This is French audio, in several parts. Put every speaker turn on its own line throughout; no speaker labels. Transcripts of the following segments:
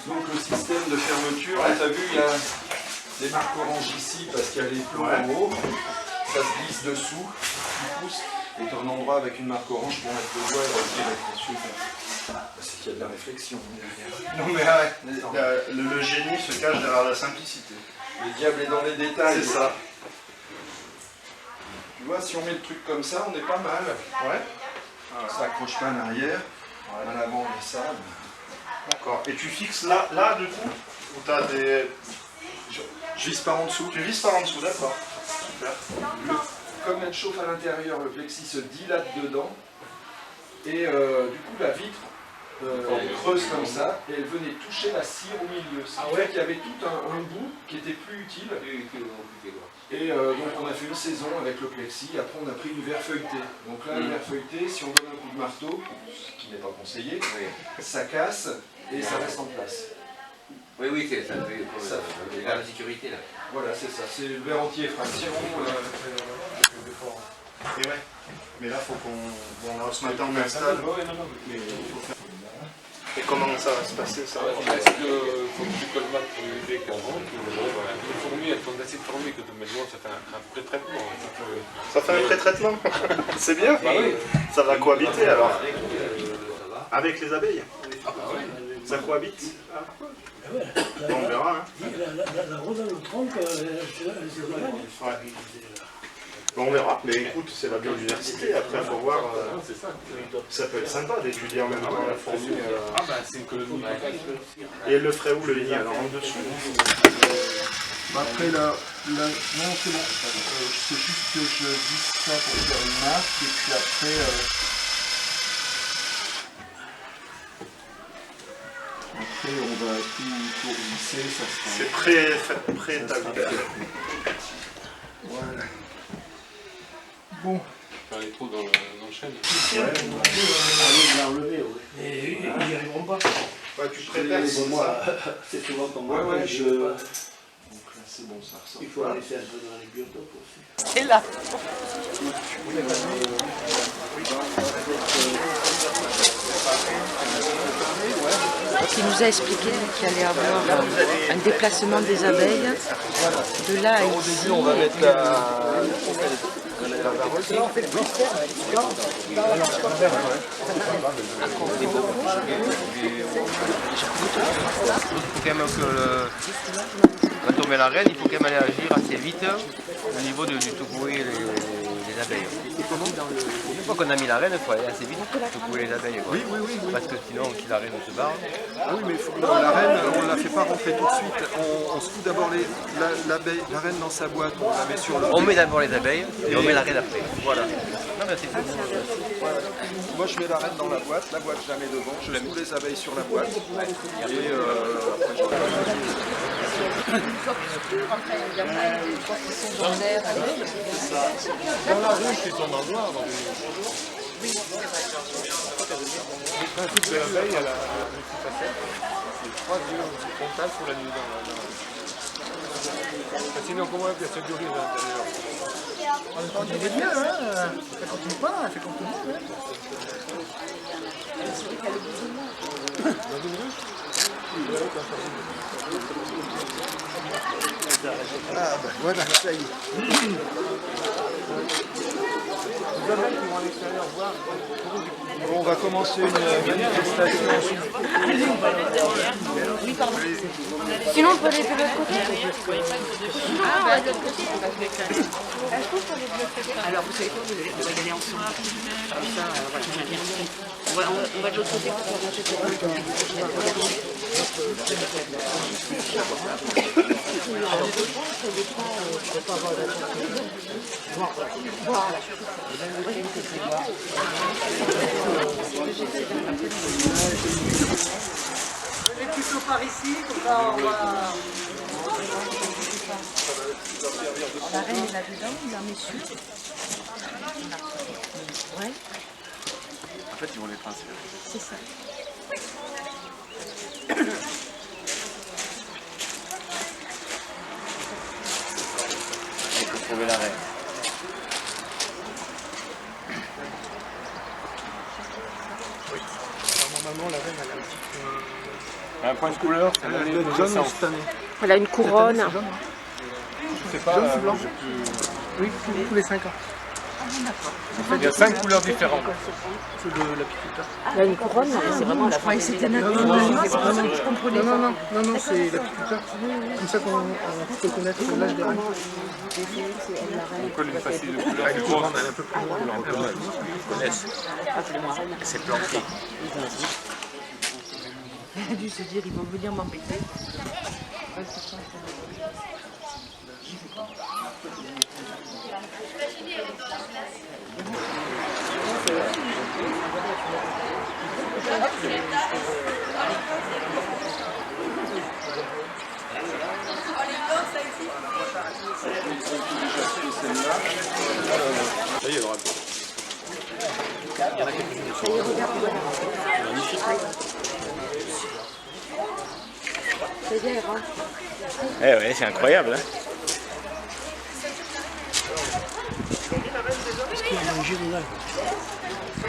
Donc le système de fermeture, tu as vu, il y a des marques oranges ici parce qu'il y a les plombs en haut. Ça se glisse dessous, tu pousses, et tu as un endroit avec une marque orange pour mettre le doigt et retirer. C'est qu'il y a de la réflexion derrière.
Non mais arrête, le génie se cache derrière la simplicité.
Le diable est dans les détails.
C'est ça.
Tu vois, si on met le truc comme ça, on est pas mal.
Ouais.
Ça accroche pas en arrière. À l'avant, on met ça.
D'accord. Et tu fixes là du coup, ou t'as des...
Je visse par en dessous.
Tu vises par en dessous, d'accord. Super.
Comme elle chauffe à l'intérieur, le plexi se dilate dedans. Et du coup, la vitre, elle creuse comme ça, et elle venait toucher la cire au milieu. Ce qui fait qu'il y avait tout un bout qui était plus utile. Et donc on a fait une saison avec le plexi, après on a pris du verre feuilleté. Donc là, le verre feuilleté, si on donne un coup de marteau, ce qui n'est pas conseillé, ça casse et ça reste en place.
Oui, oui, ça fait la sécurité là.
Voilà, c'est ça, c'est le verre anti-effraction.
Et ouais. Mais là, faut qu'on... Bon, là, ce matin, on installe.
Mais
Et comment ça va se passer, ça?
Est-ce que faut que tu colmates ton UV avant, les fourmis elles sont assez formées que de mettre ça fait un pré-traitement.
Ça fait un pré-traitement. C'est bien.
Bah oui.
Ça va cohabiter alors. Avec les abeilles. Ça cohabite. Bon, on verra. Hein.
La rose à l'autre tronc, c'est malade.
Bon, on verra. Mais écoute, c'est la biodiversité. Après, il faut voir. Ça peut être sympa d'étudier en même temps la fourmi.
Ah bah c'est une colonie.
Et elle le ferait où le nid? Alors en dessous.
Après, non, c'est bon. C'est juste que je visse ça pour faire une marque, et puis après... Après, on va tout visser, ça sera...
C'est pré-établi.
Voilà. Bon.
Faire les trous dans le chêne.
Et ils n'y arriveront pas.
Ouais, tu préfères
Moi, c'est souvent comme moi.
Ouais, je... Donc là, c'est bon, ça ressort.
Il faut aller faire un peu dans les biotopes aussi.
C'est là. Il nous a expliqué qu'il allait y avoir un déplacement des abeilles de là à ici.
On va mettre la...
Il faut quand même que quand on met la reine, il faut quand même aller agir assez vite au niveau du secouer les abeilles. Une fois qu'on a mis la reine, il faut aller assez vite secouer les abeilles. Quoi.
Oui.
Parce que sinon, si la reine se barre.
Ah oui, mais la reine, on ne la fait pas rentrer tout de suite. On secoue d'abord la reine dans sa boîte, on la met sur le...
On met d'abord les abeilles et on met la reine après.
Voilà.
Non, mais c'est tout.
Moi, je mets la reine dans la boîte je la mets devant, je secoue les abeilles sur la boîte. Et après,
Il y en a qui sont dans l'air.
Dans la ruche, ils sont dans le noir. Le principe de l'abeille, elle a une petite facette. C'est 3 yeux frontales pour la nuit dans la... Sinon, comment elle se dirige à l'intérieur?
On est bien, hein. Ça continue pas, c'est comme tout le monde.
Dans une ruche?
ah ben voilà, ça y est.
Les abeilles qui vont à l'extérieur voir.
Bon, on va commencer une manifestation.
Sinon, on peut aller de l'autre côté. Ah, on va de l'autre côté.
Alors, vous savez quoi, on va y aller ensemble. Comme ça, voilà, on va de l'autre côté pour faire manger pour eux.
Venez plutôt par ici, comme ça on va...
La reine est là-dedans, il en met sur. Ouais,
En fait, ils vont les pincer.
c'est ça.
Il faut trouver la reine.
Normalement, la reine, elle a un petit... Un point de couleur, c'est l'année de naissance.
Elle a une couronne.
Je sais pas.
Oui, tous les 5 ans.
Il y a 5 couleurs différentes.
C'est de l'apiculteur.
Elle a une couronne, c'est vraiment la
croyais que c'était
Non,
je comprenais pas.
non, c'est l'apiculteur. Comme ça qu'on peut connaître l'âge des reines.
On colle une facile de couleur plus grosse.
Elle est un peu plus grande.
Ils connaissent. C'est planqué.
Elle a dû se dire, ils vont venir m'embêter.
Ça y est, Laura.
C'est bien, hein.
Eh ouais, c'est incroyable. Hein.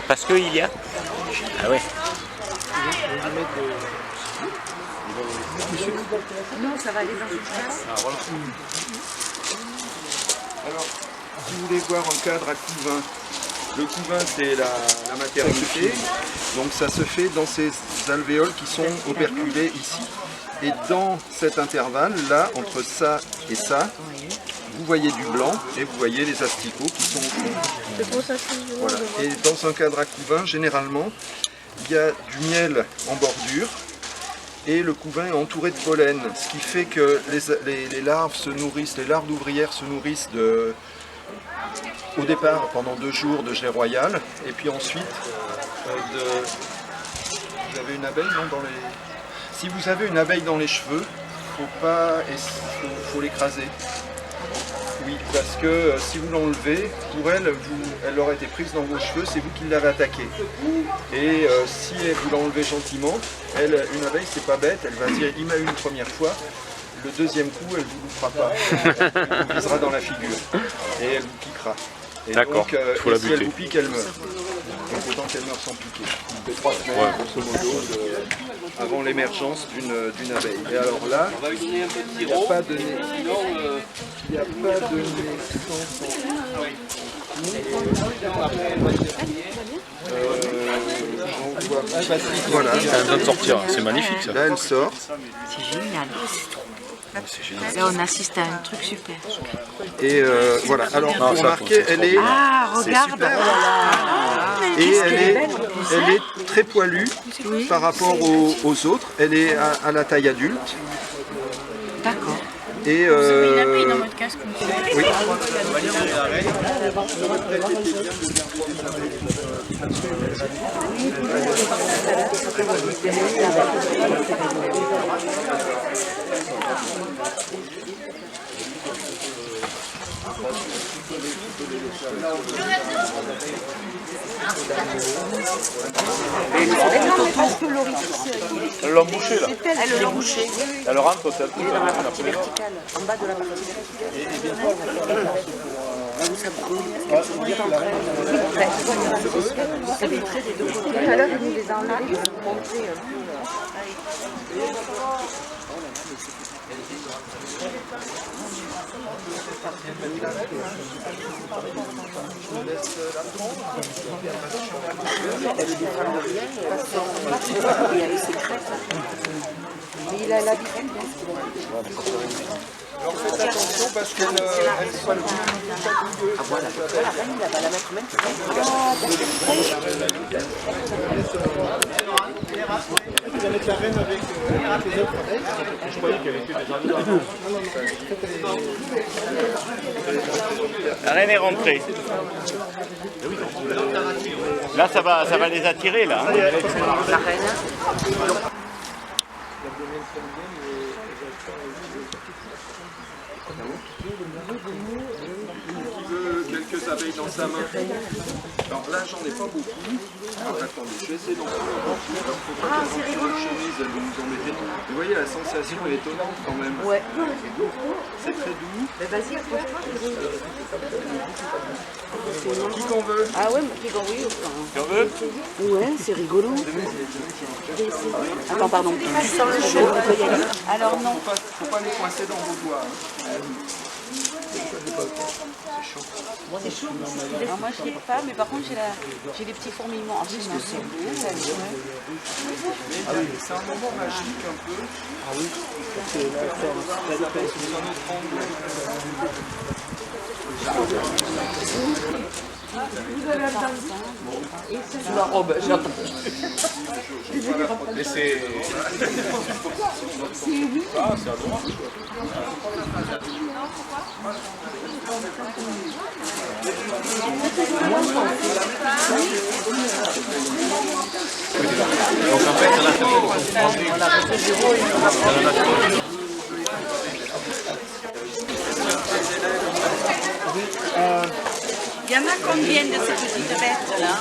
Parce qu'il y a. Ah ouais.
Non, ça va aller dans une place.
Alors, si vous voulez voir un cadre à couvain, le couvain c'est la maternité, donc ça se fait dans ces alvéoles qui sont operculées ici. Et dans cet intervalle, là, entre ça et ça, vous voyez du blanc et vous voyez les asticots qui sont au fond. Voilà. Et dans un cadre à couvain, généralement, il y a du miel en bordure et le couvain est entouré de pollen, ce qui fait que les larves se nourrissent, les larves d'ouvrières se nourrissent au départ pendant 2 jours de gelée royale et puis ensuite vous avez une abeille non, si vous avez une abeille dans les cheveux, faut l'écraser. Oui, parce que si vous l'enlevez, pour elle, elle aurait été prise dans vos cheveux, c'est vous qui l'avez attaquée. Et si vous l'enlevez gentiment, une abeille, c'est pas bête, elle va dire il m'a eu une première fois, le deuxième coup, elle ne vous fera pas. Elle vous visera dans la figure et elle vous piquera. Et
d'accord,
donc,
faut la
si elle vous pique, elle meurt. Donc autant qu'elle meurt sans piquer. Ça fait 3 semaines, grosso modo, avant l'émergence d'une abeille. Et alors là, il n'y a pas de nez. Il n'y a pas de voilà.
Ça vient de sortir, c'est magnifique ça.
Là, elle sort.
C'est génial. Là, on assiste à un truc super.
Et voilà. Alors, vous remarquez, elle est.
Ah,
C'est
regarde.
super. Et elle est très poilue par rapport aux autres. Elle est à la taille adulte.
D'accord.
Et
dans votre casque.
oui.
Elle l'a bouché là.
Elle l'a bouché.
Elle rentre au tête.
Dans la partie verticale, en bas de la partie verticale. Alors, il nous les a enlevés pour montrer un peu. Il avait ses crêpes. Il a l'habitude.
Alors faites attention parce qu'elle soit le plus
Ah voilà, la reine, il va la mettre même.
Vous allez mettre la reine avec les autres abeilles.
Je croyais qu'elle était déjà
La reine est rentrée. Là, ça va les attirer, là.
La reine.
qui veut quelques abeilles dans sa main. Alors là, j'en ai pas beaucoup. Alors, attendez, je vais essayer d'en prendre un peu. Il faut pas qu'elle rentre dans la chemise, elle va nous embêter. Vous voyez, la sensation est étonnante quand même.
Ouais.
C'est très doux.
Mais vas-y, approche-toi.
Qui qu'on veut?
Ah ouais, mais qu'on oui.
Tu en veux?
Ouais, c'est rigolo. Attends, pardon. Tu sens le chaud, on peut y aller. Alors non.
Faut pas les coincer dans vos doigts.
C'est chaud. Alors moi je l'ai pas, mais par contre j'ai des petits fourmillements. En plus, c'est beau.
C'est un moment magique un peu. Ah oui.
La robe, j'attends.
Et c'est... Ah, c'est adorable.
Donc en fait, là, c'est
Il y en a combien de ces petites bêtes là?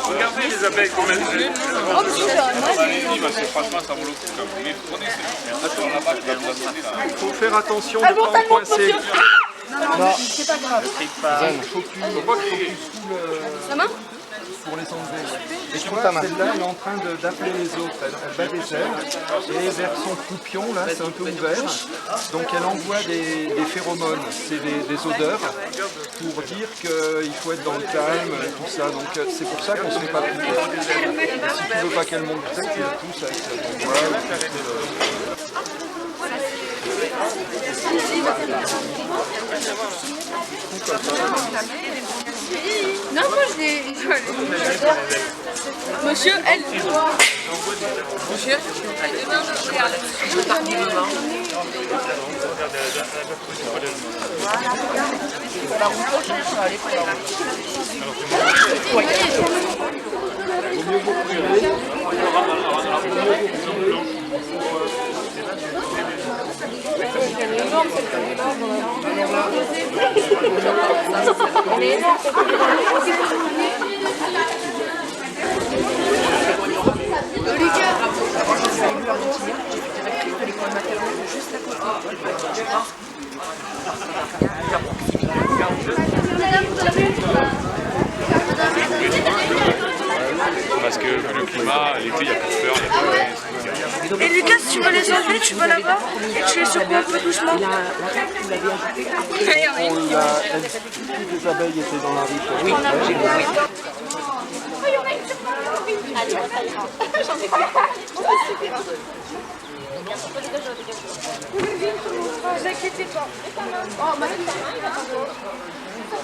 Regardez les abeilles comme elles sont. Parce que franchement, ça vaut le coup. Mais prenez attention là-bas, je vais vous montrer ça.
Il faut faire attention de ne pas en coincer.
Non, c'est pas grave.
Faut que tu sous pour les enlever. Et toi, celle-là, elle est en train d'appeler les autres. Elle bat des ailes. Et vers son croupion, là, c'est un peu ouvert. Donc elle envoie des phéromones, c'est des odeurs, pour dire qu'il faut être dans le calme, tout ça. Donc c'est pour ça qu'on ne se fait pas piquer. Si tu veux pas qu'elle monte très, tu la pousses avec ton doigt.
Non, moi je l'ai. Monsieur, elle. Monsieur, je vais partir demain.
Parce que le climat, l'été, il n'y a plus de fleurs, il n'y a pas de...
Et Lucas, tu veux les enlever, tu vas là-bas et tu les secoues un peu doucement.
Toutes les abeilles étaient dans la riche.
Oui, j'ai compris.
Ne vous inquiétez pas.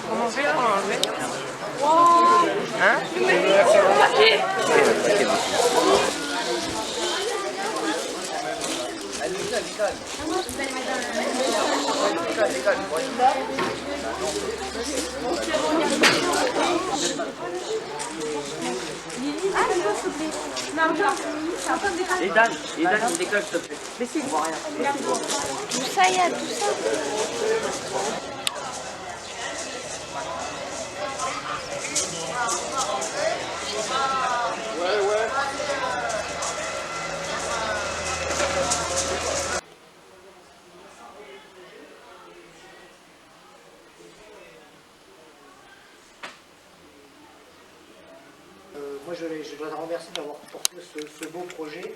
Comment faire pour l'enlever? Hein?
Et Dan, il décolle, s'il te plaît. Mais c'est rien.
Tout ça, il y a tout ça.
Moi, je dois te remercier d'avoir porté ce beau projet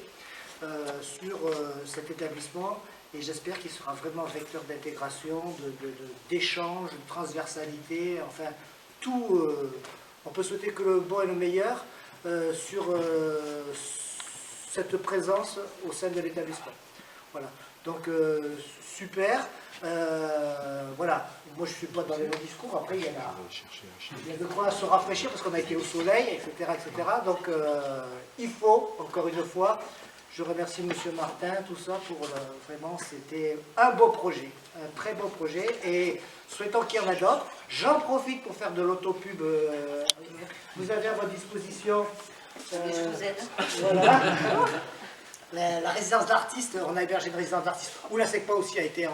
sur cet établissement et j'espère qu'il sera vraiment vecteur d'intégration, d'échange, de transversalité, enfin tout. On peut souhaiter que le bon et le meilleur sur cette présence au sein de l'établissement. Voilà, donc super. Voilà, moi je ne suis pas dans les longs discours, après il y a de quoi se rafraîchir parce qu'on a été au soleil, etc. Donc il faut, encore une fois, je remercie M. Martin, tout ça, pour vraiment c'était un beau projet, un très beau projet et souhaitons qu'il y en a d'autres. J'en profite pour faire de l'autopub, vous avez à votre disposition voilà. La résidence d'artistes, on a hébergé une résidence d'artistes où la SECPA aussi a été en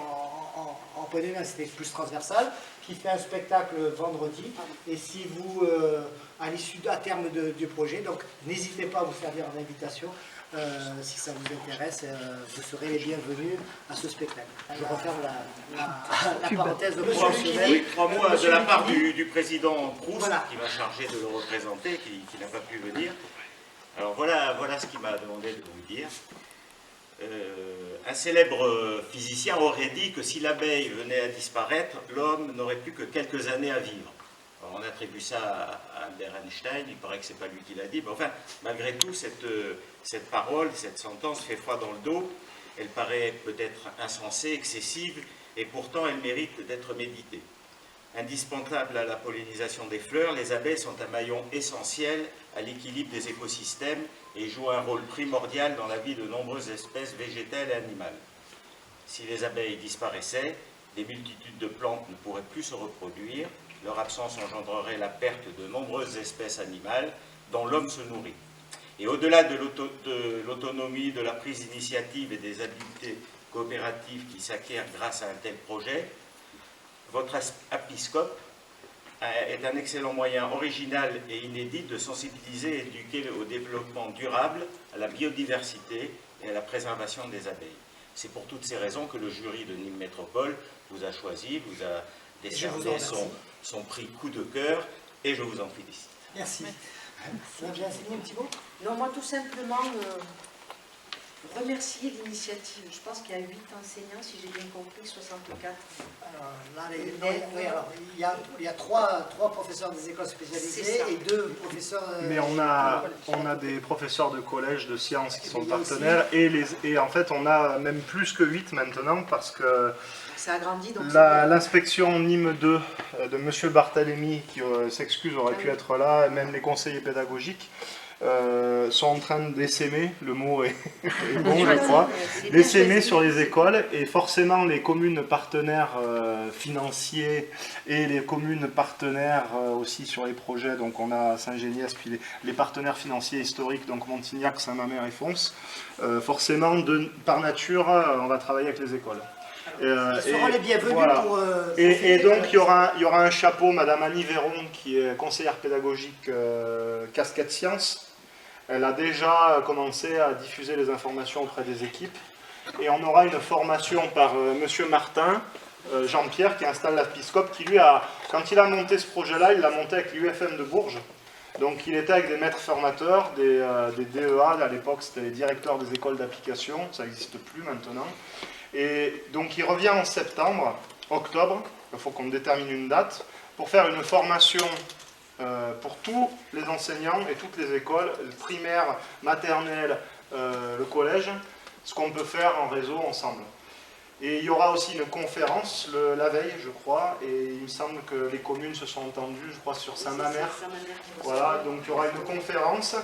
point de vue, c'était plus transversal. qui fait un spectacle vendredi. Et si vous, à l'issue, à terme du projet, donc n'hésitez pas à vous servir en invitation. Si ça vous intéresse, vous serez les bienvenus à ce spectacle. Je referme la parenthèse de professionnel.
Oui, 3 mots de la part du président Proust,
voilà,
qui va charger de le représenter, qui n'a pas pu venir. Alors voilà ce qu'il m'a demandé de vous dire. Un célèbre physicien aurait dit que si l'abeille venait à disparaître, l'homme n'aurait plus que quelques années à vivre. Alors on attribue ça à Albert Einstein, il paraît que ce n'est pas lui qui l'a dit, mais enfin, malgré tout, cette parole, cette sentence fait froid dans le dos. Elle paraît peut-être insensée, excessive, et pourtant elle mérite d'être méditée. Indispensables à la pollinisation des fleurs, les abeilles sont un maillon essentiel à l'équilibre des écosystèmes et jouent un rôle primordial dans la vie de nombreuses espèces végétales et animales. Si les abeilles disparaissaient, des multitudes de plantes ne pourraient plus se reproduire, leur absence engendrerait la perte de nombreuses espèces animales dont l'homme se nourrit. Et au-delà de l'autonomie, de la prise d'initiative et des habiletés coopératives qui s'acquièrent grâce à un tel projet, votre apiscope est un excellent moyen original et inédit de sensibiliser et éduquer au développement durable, à la biodiversité et à la préservation des abeilles. C'est pour toutes ces raisons que le jury de Nîmes Métropole vous a choisi, vous a décerné son prix coup de cœur, et je vous en félicite.
Merci. Vous avez enseigné un petit mot?
Non, moi tout simplement remercier l'initiative. Je pense qu'il y a 8 enseignants, si j'ai bien compris, 64.
Alors, là, il y a trois professeurs des écoles spécialisées et 2 professeurs...
Mais on a des professeurs de collège de sciences qui sont partenaires, et en fait on a même plus que 8 maintenant, parce que
ça a grandi, donc
l'inspection Nîmes 2 de M. Barthélémy, qui s'excuse, aurait pu être là, et même les conseillers pédagogiques, sont en train d'essaimer, le mot est bon je crois, d'essaimer sur les écoles, et forcément les communes partenaires financiers et les communes partenaires aussi sur les projets, donc on a Saint-Géniès, puis les partenaires financiers historiques, donc Montignac, Saint-Mamère et Fons, forcément par nature on va travailler avec les écoles.
Ils seront les bienvenus
voilà.
pour...
et donc il y aura un chapeau, Madame Annie Véron, qui est conseillère pédagogique casquette sciences. Elle a déjà commencé à diffuser les informations auprès des équipes. Et on aura une formation par Monsieur Martin, Jean-Pierre, qui installe l'apiscope, qui lui quand il a monté ce projet-là, il l'a monté avec l'UFM de Bourges. Donc il était avec des maîtres formateurs, des DEA, à l'époque c'était les directeurs des écoles d'application, ça n'existe plus maintenant. Et donc il revient en octobre, il faut qu'on détermine une date, pour faire une formation pour tous les enseignants et toutes les écoles, primaires, maternelles, le collège, ce qu'on peut faire en réseau ensemble. Et il y aura aussi une conférence la veille, je crois, et il me semble que les communes se sont entendues, je crois, sur Saint-Mamère. Voilà, donc il y aura une conférence,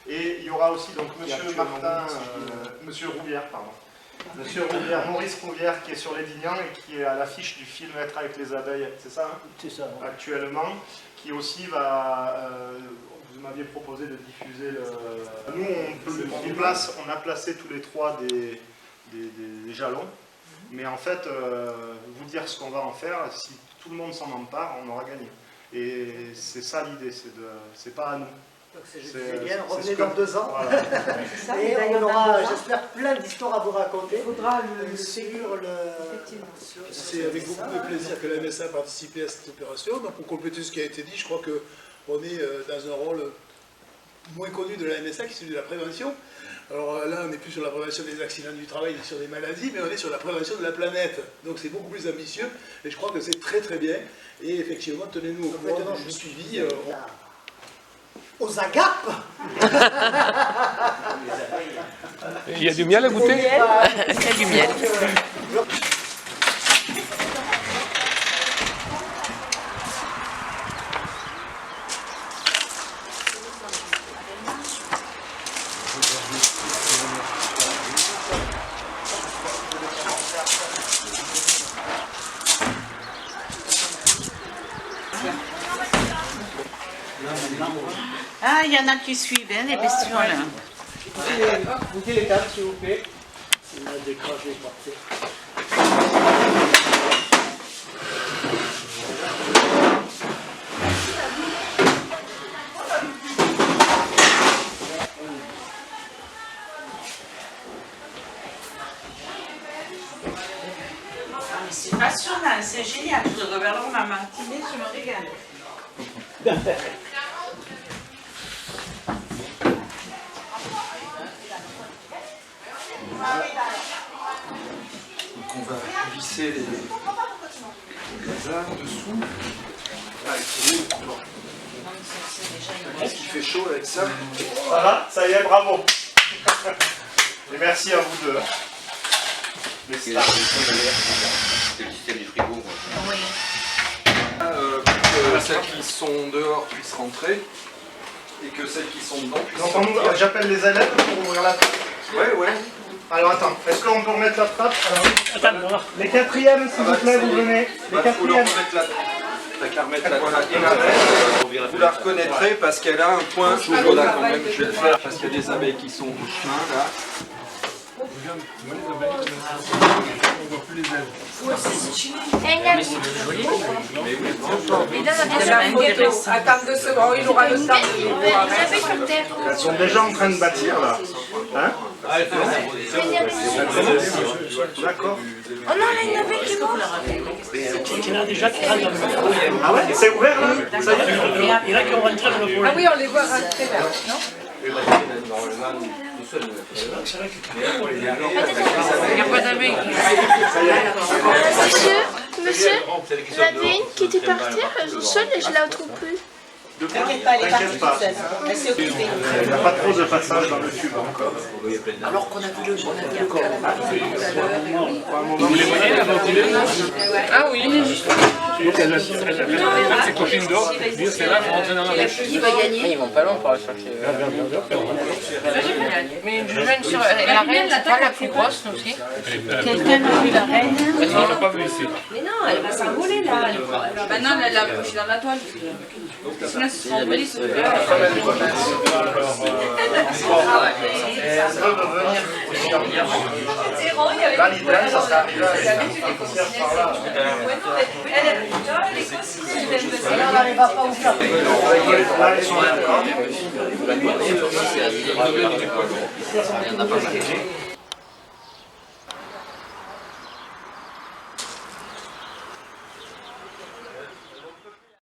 et il y aura aussi donc Monsieur Rouvière, pardon. Monsieur Rouvière, Maurice Rouvière, qui est sur les Lignans et qui est à l'affiche du film Être avec les abeilles, c'est ça, hein,
c'est ça, ouais.
Actuellement, qui aussi va... vous m'aviez proposé de diffuser Nous, on a placé tous les 3 des jalons, mais en fait, vous dire ce qu'on va en faire, si tout le monde s'en empare, on aura gagné. Et c'est ça l'idée, c'est pas à nous.
C'est bien, revenez dans 2 ans.
Voilà.
Et on aura, j'espère, plein d'histoires à vous raconter.
Il faudra
C'est avec beaucoup de plaisir que la MSA a participé à cette opération. Donc pour compléter ce qui a été dit, je crois qu'on est dans un rôle moins connu de la MSA qui est celui de la prévention. Alors là, on n'est plus sur la prévention des accidents du travail, sur des maladies, mais on est sur la prévention de la planète. Donc c'est beaucoup plus ambitieux et je crois que c'est très très bien. Et effectivement, tenez-nous au courant du suivi.
Aux agapes.
Il y a du miel à goûter?
Il y a du miel.
Ah, il y en a qui suivent, hein, les bestioles.
Goûtez les tables, s'il vous plaît. On a des craches parfait.
me régale.
Donc on va visser les armes dessous. Ah, est-ce qu'il fait chaud avec ça?
Ça va? Ça y est, bravo. Et merci à vous deux.
C'est le système du frigo.
Pour que celles qui sont dehors puissent rentrer et que celles qui sont dedans puissent sortir.
J'appelle les élèves pour ouvrir la trappe.
Ouais.
Alors attends, est-ce qu'on peut remettre la trappe? Alors, les quatrièmes, s'il vous plaît, vous venez. Les quatrièmes.
T'as qu'à remettre la trappe. Vous la reconnaîtrez parce qu'elle a un point toujours là quand même. Je vais le faire parce qu'il y a des abeilles qui sont au chemin là.
Attends 2 secondes, il aura le temps de les voir.
Elles sont déjà en train de bâtir là. Hein? D'accord.
Oh non, là, il y en avait qui vont.
Ah ouais? C'est ouvert là? Ça y est?
Ah oui, on les voit rentrer là, non?
Il n'y a pas d'abeilles.
Monsieur, il y en avait une qui était partie au sol et je la retrouve plus.
T'inquiète pas, elle est partie toute seule. Elle s'est occupée.
Il n'y a pas trop de passage dans le tube encore.
Alors qu'on a vu le corps tout à l'heure.
Ah oui.
Ses copines d'or, dire c'est là pour rentrer dans la ruche.
Qui va gagner?
Ils vont pas loin pour aller chercher.
Mais une jeune sur la reine, c'est pas la plus grosse aussi.
Quelqu'un a vu la reine?
Non, on l'a pas vu ici.
Mais non, elle va s'envoler là.
Bah non, elle l'a couché dans la toile. Sinon, ce sera envolé, ce
Elles peuvent venir. Là, l'idéal, ça serait arrivé à par là.
On n'arrivera pas à vous faire.
Là, ils sont d'accord.
Il y en a pas mal.